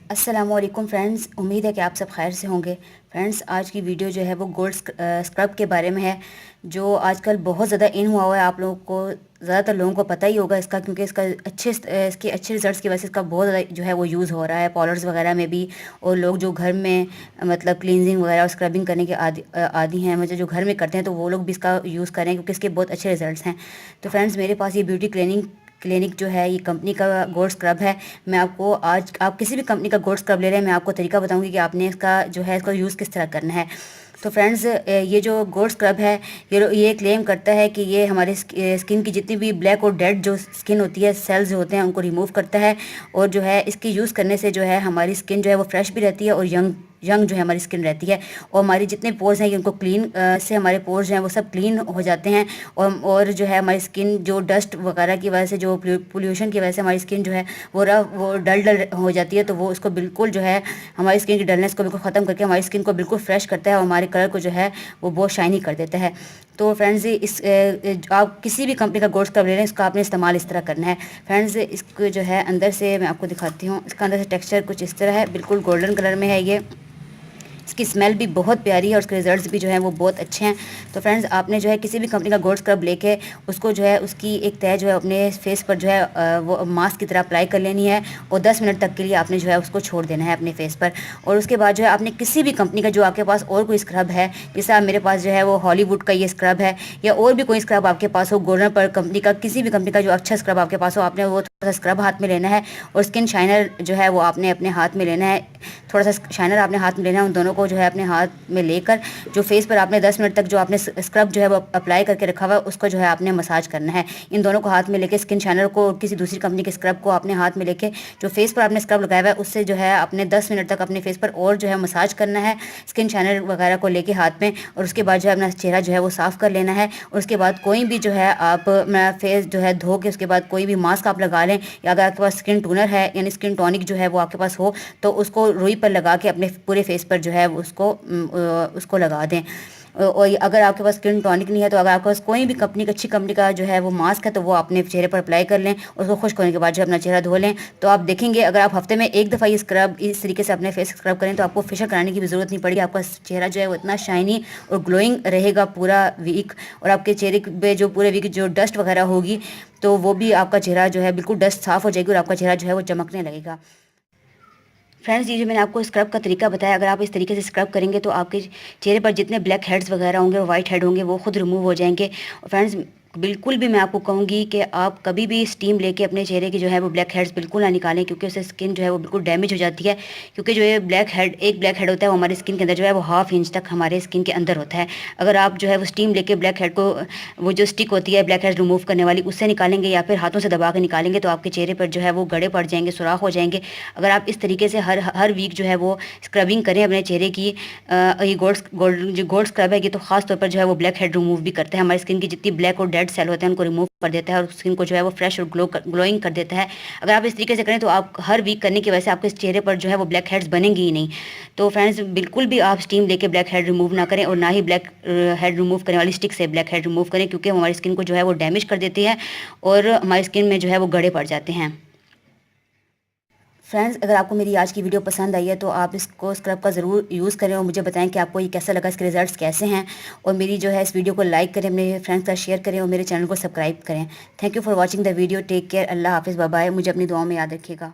अस्सलामुअलैकुम फ्रेंड्स, उम्मीद है कि आप सब खैर से होंगे। फ्रेंड्स, आज की वीडियो जो है वो गोल्ड स्क्रब के बारे में है, जो आजकल बहुत ज़्यादा इन हुआ है। आप लोगों को ज़्यादातर लोगों को पता ही होगा इसका, क्योंकि इसके अच्छे रिजल्ट्स की वजह से इसका बहुत ज़्यादा जो है वो यूज़ हो रहा है पार्लर्स वगैरह में भी। और लोग जो घर में मतलब क्लींजिंग वगैरह और स्क्रबिंग करने के आदी हैं, मतलब जो घर में करते हैं, तो वो लोग भी इसका यूज़ करें क्योंकि इसके बहुत अच्छे रिजल्ट्स हैं। तो फ्रेंड्स, मेरे पास ये ब्यूटी क्लिनिक जो है, ये कंपनी का गोल्ड स्क्रब है। मैं आपको आज, आप किसी भी कंपनी का गोल्ड स्क्रब ले रहे हैं, मैं आपको तरीका बताऊंगी कि आपने इसका जो है इसका यूज़ किस तरह करना है। तो फ्रेंड्स, ये जो गोल्ड स्क्रब है, ये क्लेम करता है कि ये हमारे स्किन की जितनी भी ब्लैक और डेड जो स्किन होती है, सेल्स जो होते हैं, उनको रिमूव करता है। और जो है इसकी यूज़ करने से जो है हमारी स्किन जो है वो फ्रेश भी रहती है और यंग जो है हमारी स्किन रहती है। और हमारी जितने पोर्स हैं उनको क्लीन से हमारे पोर्स जो हैं वो सब क्लीन हो जाते हैं। और जो है हमारी स्किन जो डस्ट वगैरह की वजह से, जो पोल्यूशन की वजह से हमारी स्किन जो है वो डल डल हो जाती है, तो वो उसको बिल्कुल जो है हमारी स्किन की डलनेस को बिल्कुल ख़त्म करके हमारी स्किन को बिल्कुल फ्रेश करता है और हमारे कलर को जो है वो बहुत शाइनी कर देता है। तो फ्रेंड्स, आप किसी भी कंपनी का गोल्ड स्क्रब ले रहे हैं, इसका आपने इस्तेमाल इस तरह करना है। फ्रेंड्स, इसको जो है अंदर से मैं आपको दिखाती हूँ। इसका अंदर से टेक्सचर कुछ इस तरह है, बिल्कुल गोल्डन कलर में है ये। इसकी स्मेल भी बहुत प्यारी है और उसके रिजल्ट्स भी जो है वो बहुत अच्छे हैं। तो फ्रेंड्स, आपने जो है किसी भी कंपनी का गोल्ड स्क्रब लेके उसको जो है उसकी एक तह जो है अपने फेस पर जो है वो मास्क की तरह अप्लाई कर लेनी है। और 10 मिनट तक के लिए आपने जो है उसको छोड़ देना है अपने फेस पर। और उसके बाद जो है आपने किसी भी कंपनी का, जो आपके पास और कोई स्क्रब है, जैसे आप मेरे पास जो है वो हॉलीवुड का ये स्क्रब है, या और भी कोई स्क्रब आपके पास हो, गोल्डन पर कंपनी का, किसी भी कंपनी का जो अच्छा स्क्रब आपके पास हो, आपने वो थोड़ा सा स्क्रब हाथ में लेना है। और स्किन शाइनर जो है वो आपने अपने हाथ में लेना है। थोड़ा सा शाइनर आपने हाथ में लेना है। उन दोनों को जो है अपने हाथ में लेकर जो फेस पर आपने 10 मिनट तक जो आपने स्क्रब जो है वो अप्लाई करके रखा हुआ है, उसको जो है आपने मसाज करना है। इन दोनों को हाथ में लेके, स्किन शाइनर को और किसी दूसरी कंपनी के स्क्रब को आपने हाथ में लेके जो फेस पर आपने स्क्रब लगाया हुआ है, उससे जो है आपने 10 मिनट तक अपने फेस पर और जो है मसाज करना है स्किन शाइनर वगैरह को लेके हाथ में। और उसके बाद जो है अपना चेहरा जो है वो साफ़ कर लेना है। और उसके बाद कोई भी जो है आप फेस जो है धो के उसके बाद कोई भी मास्क आप लगा लें, या अगर आपके पास स्किन टोनर है यानी स्किन टॉनिक जो है वो आपके पास हो, तो उसको रुई पर लगा के अपने पूरे फेस पर जो है उसको लगा दें। और अगर आपके पास स्किन टॉनिक नहीं है, तो अगर आपके पास कोई भी कंपनी का, अच्छी कंपनी का जो है वो मास्क है, तो वो अपने चेहरे पर अप्लाई कर लें। उसको खुश्क होने के बाद जो अपना चेहरा धो लें। तो आप देखेंगे, अगर आप हफ्ते में एक दफ़ा ये स्क्रब इस तरीके से अपने फेस स्क्रब करें, तो आपको फेशियल कराने की भी ज़रूरत नहीं पड़ेगी। आपका चेहरा जो है वो इतना शाइनी और ग्लोइंग रहेगा पूरा वीक। और आपके चेहरे पे जो पूरे वीक जो डस्ट वगैरह होगी, तो वो भी आपका चेहरा जो है बिल्कुल डस्ट साफ़ हो जाएगी और आपका चेहरा जो है वो चमकने लगेगा। फ्रेंड्स, ये जो मैंने आपको स्क्रब का तरीका बताया, अगर आप इस तरीके से स्क्रब करेंगे तो आपके चेहरे पर जितने ब्लैक हेड्स वगैरह होंगे और वाइट हेड होंगे वो खुद रिमूव हो जाएंगे। और फ्रेंड्स, बिल्कुल भी मैं आपको कहूँगी कि आप कभी भी स्टीम लेके अपने चेहरे की जो है वो ब्लैक हेड्स बिल्कुल ना निकालें, क्योंकि उससे स्किन जो है वो बिल्कुल डैमेज हो जाती है। क्योंकि जो ये एक ब्लैक हेड होता है वो हमारे स्किन के अंदर जो है वो ½ इंच तक हमारे स्किन के अंदर होता है। अगर आप जो है वो स्टीम लेके ब्लैक हेड को, वो जो स्टिक होती है ब्लैक हेड रिमूव करने वाली, उससे निकालेंगे या फिर हाथों से दबा के निकालेंगे, तो आपके चेहरे पर जो है वो गड़े पड़ जाएंगे, सुराख हो जाएंगे। अगर आप इस तरीके से हर वीक जो है वो स्क्रबिंग करें अपने चेहरे की, ये गोल्ड स्क्रब है, ये तो खास तौर पर जो है वो ब्लैक हेड रिमूव भी करता है। हमारी स्किन की जितनी ब्लैक और डेड सेल होते हैं उनको रिमूव कर देता है और स्किन को जो है वो फ्रेश और ग्लोइंग कर देता है। अगर आप इस तरीके से करें तो आप हर वीक करने की वजह से आपके चेहरे पर जो है वो ब्लैक हेड्स बनेंगी ही नहीं। तो फ्रेंड्स, बिल्कुल भी आप स्टीम लेके ब्लैक हेड रिमूव ना करें, और ना ही ब्लैक हेड रिमूव करने वाली स्टिक से ब्लैक हेड रिमूव करें, क्योंकि हमारी स्किन को जो है वो डैमेज कर देती है और हमारी स्किन में जो है वो गड़े पड़ जाते हैं। फ्रेंड्स, अगर आपको मेरी आज की वीडियो पसंद आई है तो आप इसको स्क्रब का ज़रूर यूज़ करें और मुझे बताएं कि आपको ये कैसा लगा, इसके रिजल्ट्स कैसे हैं। और मेरी जो है इस वीडियो को लाइक करें, मेरे फ्रेंड्स का शेयर करें और मेरे चैनल को सब्सक्राइब करें। Thank you for watching the video. Take care. Allah हाफिज़। Bye bye. मुझे अपनी दुआओं में याद रखिएगा।